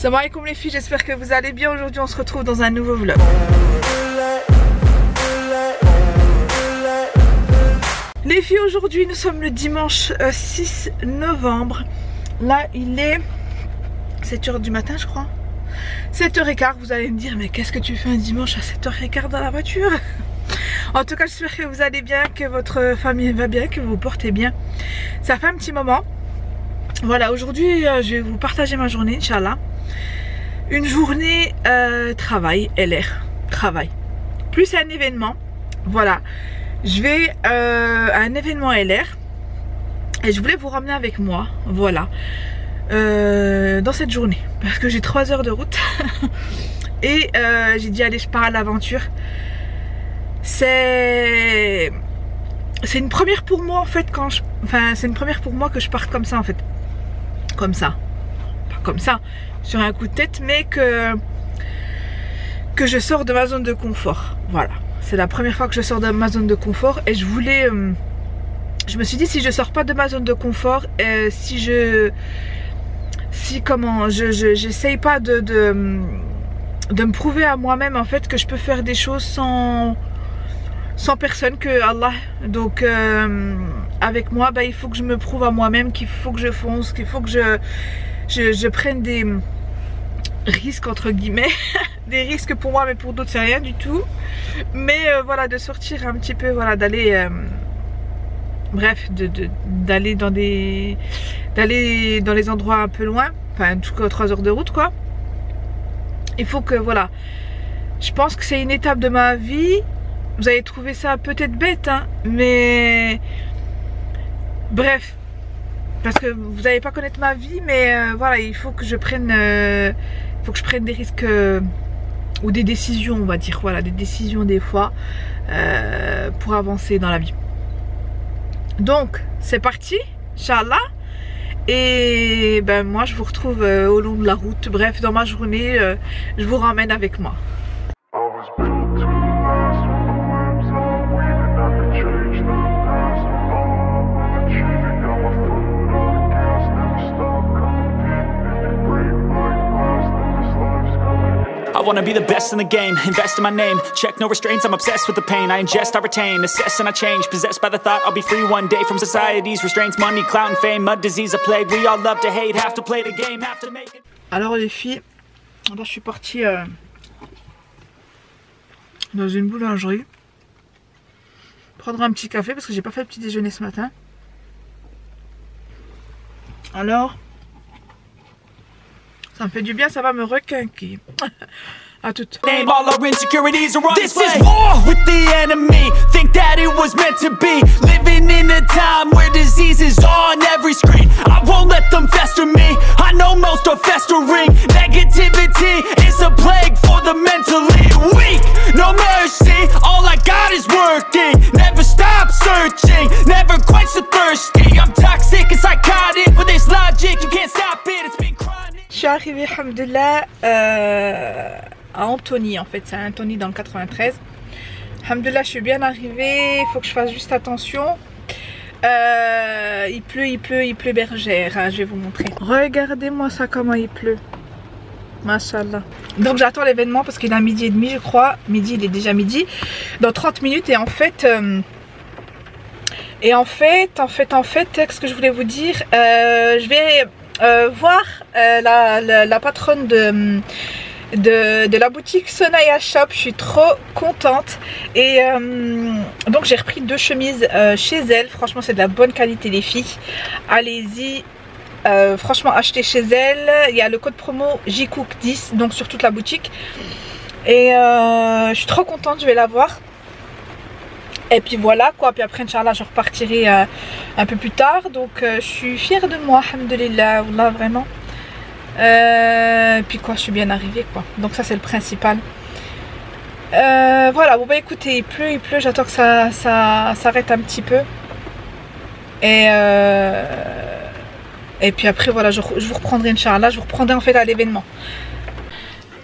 Salam alaikum les filles, j'espère que vous allez bien. Aujourd'hui on se retrouve dans un nouveau vlog. Les filles, aujourd'hui nous sommes le dimanche 6 novembre. Là il est 7h du matin je crois. 7h15, vous allez me dire mais qu'est-ce que tu fais un dimanche à 7h15 dans la voiture? En tout cas j'espère que vous allez bien, que votre famille va bien, que vous vous portez bien. Ça fait un petit moment. Voilà, aujourd'hui je vais vous partager ma journée, Inch'Allah. Une journée travail, LR, travail. Plus un événement. Voilà, je vais à un événement LR. Et je voulais vous ramener avec moi, voilà. Dans cette journée. Parce que j'ai 3 heures de route. Et j'ai dit allez je pars à l'aventure. C'est une première pour moi en fait quand je... Enfin c'est une première pour moi que je parte comme ça en fait. Comme ça. Pas comme ça. Sur un coup de tête, mais que je sors de ma zone de confort. Voilà. C'est la première fois que je sors de ma zone de confort. Et je voulais... je me suis dit si je sors pas de ma zone de confort, j'essaye pas de me prouver à moi-même en fait que je peux faire des choses sans personne que Allah. Donc avec moi bah, il faut que je me prouve à moi-même qu'il faut que je fonce, qu'il faut que je prenne des risques entre guillemets. Des risques pour moi mais pour d'autres c'est rien du tout. Mais voilà, de sortir un petit peu, voilà, d'aller bref, d'aller dans les endroits un peu loin, enfin en tout cas 3 heures de route quoi. Il faut que voilà, je pense que c'est une étape de ma vie. Vous allez trouver ça peut-être bête hein, mais bref, parce que vous n'allez pas connaître ma vie, mais voilà, il faut que je prenne des risques ou des décisions, on va dire, voilà, des décisions des fois pour avancer dans la vie. Donc c'est parti, Inch'Allah. Et ben moi je vous retrouve au long de la route. Bref, dans ma journée, je vous ramène avec moi. I wanna be the best in the game, invest in my name. Check no restraints, I'm obsessed with the pain. I ingest, I retain, assess and I change. Possessed by the thought I'll be free one day from society's restraints. Money, clout and fame, mud, disease, a plague. We all love to hate, have to play the game, have to make it. Alors les filles, là je suis partie dans une boulangerie prendre un petit café parce que j'ai pas fait le petit déjeuner ce matin. Alors ça me fait du bien, ça va me requinquer. À toute. Name all our insecurities are on this display. Is war with the enemy. Think that it was meant to be. Living in a time where disease is on every screen. I won't let them fester me. I know most are festering. Negativity is a plague for the mentally weak. No mercy. All I got is working. Never stop searching. Never quench the thirsty. I'm toxic and psychotic. With this logic, you can't stop it. It's been chronic. Je suis arrivée, alhamdoulilah, à Antony, en fait, c'est à Antony dans le 93. Alhamdoulilah, je suis bien arrivée. Il faut que je fasse juste attention. Il pleut bergère. Hein, je vais vous montrer. Regardez-moi ça, comment il pleut. Mashallah. Donc j'attends l'événement parce qu'il est à 12h30, je crois. Midi, il est déjà midi. Dans 30 minutes. Et en fait, qu'est-ce que je voulais vous dire, je vais voir la patronne de la boutique Sonaya Shop. Je suis trop contente. Et donc j'ai repris 2 chemises chez elle. Franchement c'est de la bonne qualité les filles. Allez-y. Franchement achetez chez elle. Il y a le code promo JCook10 donc sur toute la boutique. Et je suis trop contente, je vais la voir. Et puis voilà quoi, puis après Inch'Allah je repartirai un peu plus tard. Donc je suis fière de moi, alhamdoulilah, wallah, vraiment. Puis quoi, je suis bien arrivée quoi. Donc ça c'est le principal. Voilà, bon bah écoutez, il pleut, j'attends que ça s'arrête un petit peu. Et puis après voilà, je vous reprendrai Inch'Allah, je vous reprendrai en fait à l'événement.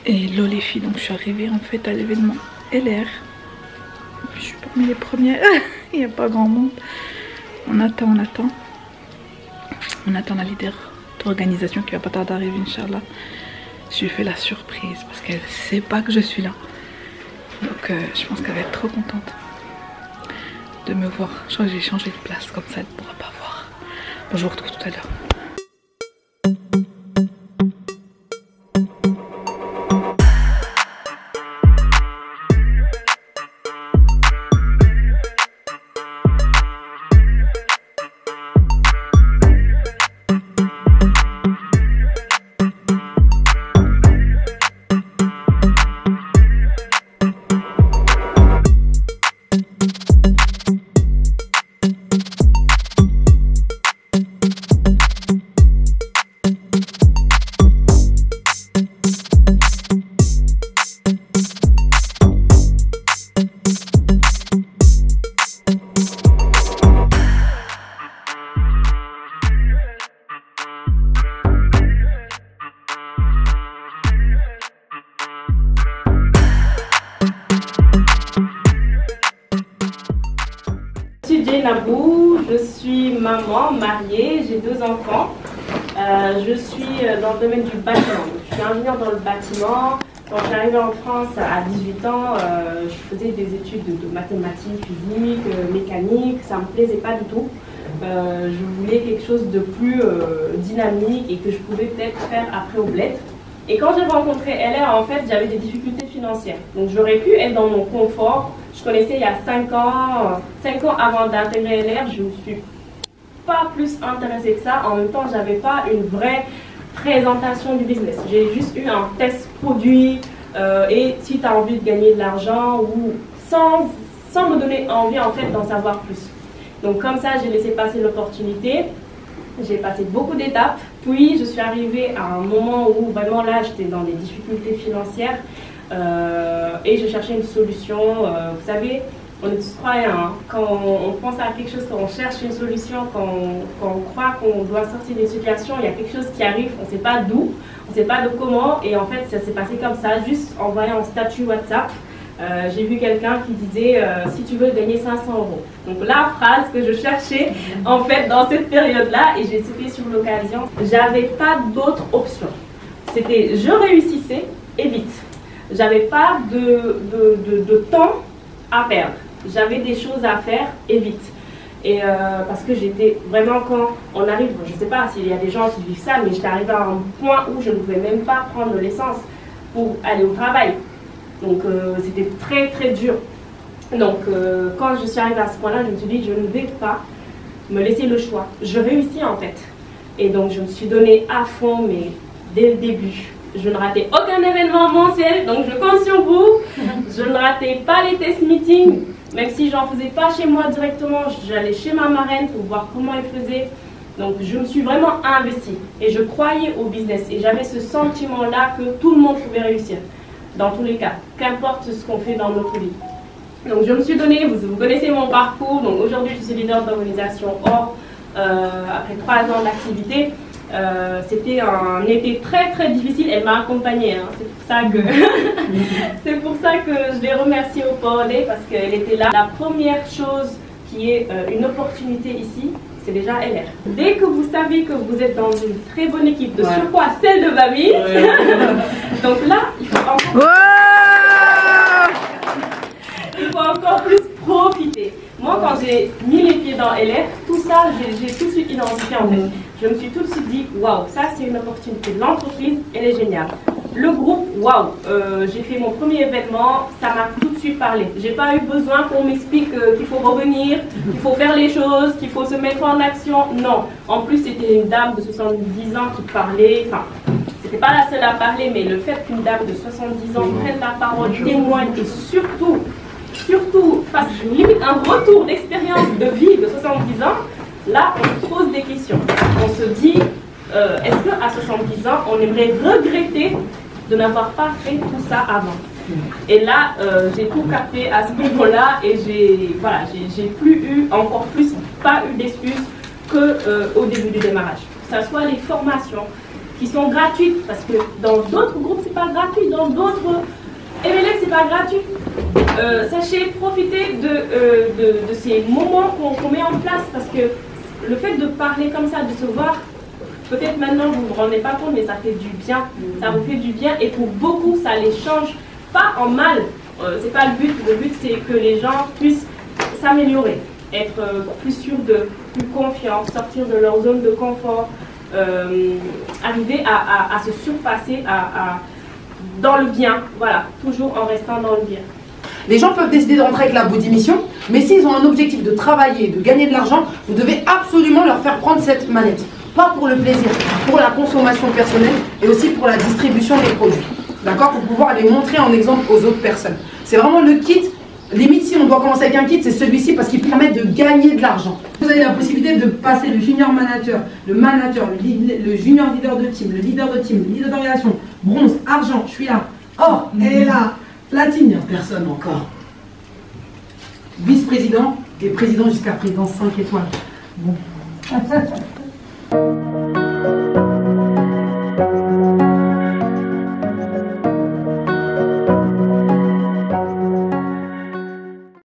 Et là les filles, donc je suis arrivée en fait à l'événement LR. Je suis parmi les premières. Il n'y a pas grand monde. On attend la leader d'organisation qui va pas tarder d'arriver, Inch'Allah. Je lui ai fait la surprise parce qu'elle sait pas que je suis là. Donc je pense qu'elle va être trop contente de me voir. Je crois que j'ai changé de place, comme ça elle ne pourra pas voir. Bon, je vous retrouve tout à l'heure. Je suis maman, mariée, j'ai 2 enfants. Je suis dans le domaine du bâtiment. Je suis ingénieure dans le bâtiment. Quand je suis arrivée en France à 18 ans, je faisais des études de mathématiques, physique, mécanique. Ça ne me plaisait pas du tout. Je voulais quelque chose de plus dynamique et que je pouvais peut-être faire après au bled. Et quand j'ai rencontré LR, en fait, j'avais des difficultés financières. Donc j'aurais pu être dans mon confort. Je connaissais il y a 5 ans avant d'intégrer LR, je ne me suis pas plus intéressée que ça. En même temps, je n'avais pas une vraie présentation du business. J'ai juste eu un test produit et si tu as envie de gagner de l'argent ou sans me donner envie en fait d'en savoir plus. Donc comme ça, j'ai laissé passer l'opportunité. J'ai passé beaucoup d'étapes. Puis je suis arrivée à un moment où vraiment là, j'étais dans des difficultés financières. Et je cherchais une solution. Vous savez, on est tous croyants. Hein. Quand on pense à quelque chose, quand on cherche une solution, quand on croit qu'on doit sortir d'une situation, il y a quelque chose qui arrive, on ne sait pas d'où, on ne sait pas de comment. Et en fait, ça s'est passé comme ça, juste en voyant un statut WhatsApp. J'ai vu quelqu'un qui disait si tu veux gagner 500 €. Donc la phrase que je cherchais en fait dans cette période-là, et j'ai sauté sur l'occasion, j'avais pas d'autre option. C'était je réussissais et vite. J'avais pas de temps à perdre. J'avais des choses à faire et vite. Et parce que j'étais vraiment, quand on arrive, je ne sais pas s'il y a des gens qui vivent ça, mais j'étais arrivée à un point où je ne pouvais même pas prendre l'essence pour aller au travail. Donc c'était très très dur. Donc quand je suis arrivée à ce point-là, je me suis dit je ne vais pas me laisser le choix. Je réussis en fait. Et donc je me suis donnée à fond, mais dès le début. Je ne ratais aucun événement mensuel, donc je compte sur vous. Je ne ratais pas les test meetings, même si j'en faisais pas chez moi directement, j'allais chez ma marraine pour voir comment elle faisait. Donc je me suis vraiment investie et je croyais au business et j'avais ce sentiment-là que tout le monde pouvait réussir, dans tous les cas, qu'importe ce qu'on fait dans notre vie. Donc je me suis donné, vous connaissez mon parcours, donc aujourd'hui je suis leader d'organisation OR après 3 ans d'activité. C'était un été très très difficile, elle m'a accompagnée, hein. C'est pour ça que je l'ai remerciée au Portugais parce qu'elle était là. La première chose qui est une opportunité ici, c'est déjà LR. Dès que vous savez que vous êtes dans une très bonne équipe, de surcroît celle de Bami, donc là il faut encore plus profiter. Moi, quand j'ai mis les pieds dans LR, tout ça, j'ai tout de suite identifié en fait. Je me suis tout de suite dit, waouh, ça c'est une opportunité. L'entreprise, elle est géniale. Le groupe, waouh, j'ai fait mon premier événement, ça m'a tout de suite parlé. J'ai pas eu besoin qu'on m'explique qu'il faut revenir, qu'il faut faire les choses, qu'il faut se mettre en action. Non. En plus, c'était une dame de 70 ans qui parlait. Enfin, c'était pas la seule à parler, mais le fait qu'une dame de 70 ans prenne la parole, témoigne et surtout fasse limite un retour d'expérience de vie de 70 ans, là on se pose des questions. On se dit, est-ce qu'à 70 ans, on aimerait regretter de n'avoir pas fait tout ça avant? Et là, j'ai tout capté à ce niveau-là et j'ai plus eu, encore plus, pas eu d'excuses qu'au début du démarrage. Que ce soit les formations qui sont gratuites, parce que dans d'autres groupes, c'est pas gratuit, dans d'autres MLM, c'est pas gratuit. Sachez profiter de ces moments qu'on met en place parce que le fait de parler comme ça, de se voir Peut-être maintenant vous ne vous rendez pas compte, mais ça fait du bien. Ça vous fait du bien et pour beaucoup ça les change, pas en mal. C'est pas le but. Le but c'est que les gens puissent s'améliorer, être plus sûrs plus confiants, sortir de leur zone de confort, arriver à se surpasser dans le bien. Voilà, toujours en restant dans le bien. Les gens peuvent décider de rentrer avec la Body Mission, mais s'ils ont un objectif de travailler, de gagner de l'argent, vous devez absolument leur faire prendre cette manette. Pas pour le plaisir, pour la consommation personnelle et aussi pour la distribution des produits. D'accord? Pour pouvoir les montrer en exemple aux autres personnes. C'est vraiment le kit. Limite, si on doit commencer avec un kit, c'est celui-ci parce qu'il permet de gagner de l'argent. Vous avez la possibilité de passer le junior manager, le junior leader de team, le leader d'organisation, bronze, argent, je suis là. Or, elle est là. Platine, il n'y a personne encore. Vice-président et président jusqu'à président 5 étoiles. Bon.